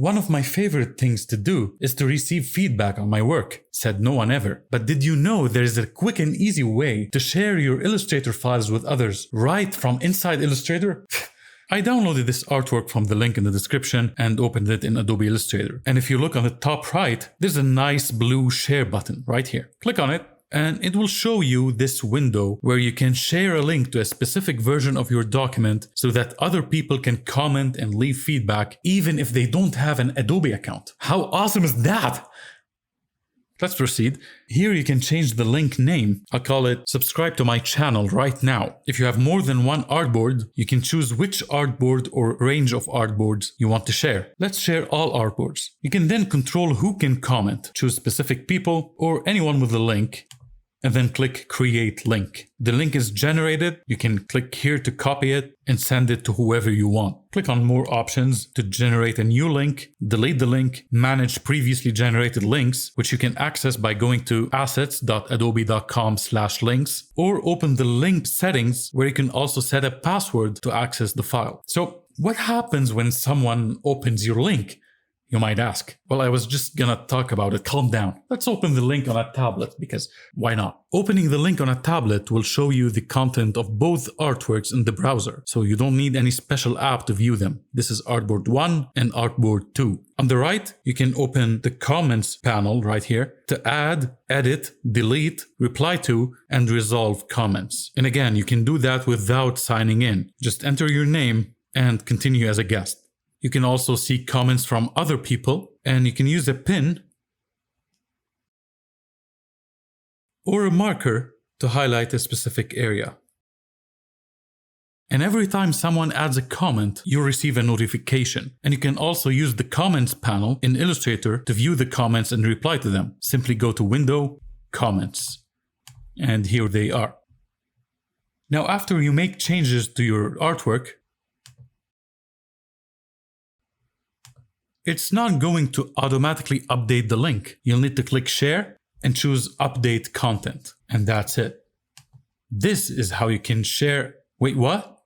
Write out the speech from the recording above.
One of my favorite things to do is to receive feedback on my work, said no one ever. But did you know there is a quick and easy way to share your Illustrator files with others right from inside Illustrator? I downloaded this artwork from the link in the description and opened it in Adobe Illustrator. And if you look on the top right, there's a nice blue share button right here. Click on it and it will show you this window where you can share a link to a specific version of your document so that other people can comment and leave feedback even if they don't have an Adobe account. How awesome is that? Let's proceed. Here you can change the link name. I'll call it subscribe to my channel right now. If you have more than one artboard, you can choose which artboard or range of artboards you want to share. Let's share all artboards. You can then control who can comment, choose specific people or anyone with a link, and then click create link. The link is generated. You can click here to copy it and send it to whoever you want. Click on more options to generate a new link, delete the link, manage previously generated links, which you can access by going to assets.adobe.com/links, or open the link settings where you can also set a password to access the file. So what happens when someone opens your link? You might ask. Well, I was just gonna talk about it. Calm down. Let's open the link on a tablet because why not? Opening the link on a tablet will show you the content of both artworks in the browser, so you don't need any special app to view them. This is Artboard 1 and Artboard 2. On the right, you can open the comments panel right here to add, edit, delete, reply to, and resolve comments. And again, you can do that without signing in. Just enter your name and continue as a guest. You can also see comments from other people, and you can use a pin or a marker to highlight a specific area. And every time someone adds a comment, you'll receive a notification. And you can also use the comments panel in Illustrator to view the comments and reply to them. Simply go to Window, Comments, and here they are. Now, after you make changes to your artwork, it's not going to automatically update the link. You'll need to click Share and choose Update Content. And that's it. This is how you can share. Wait, what?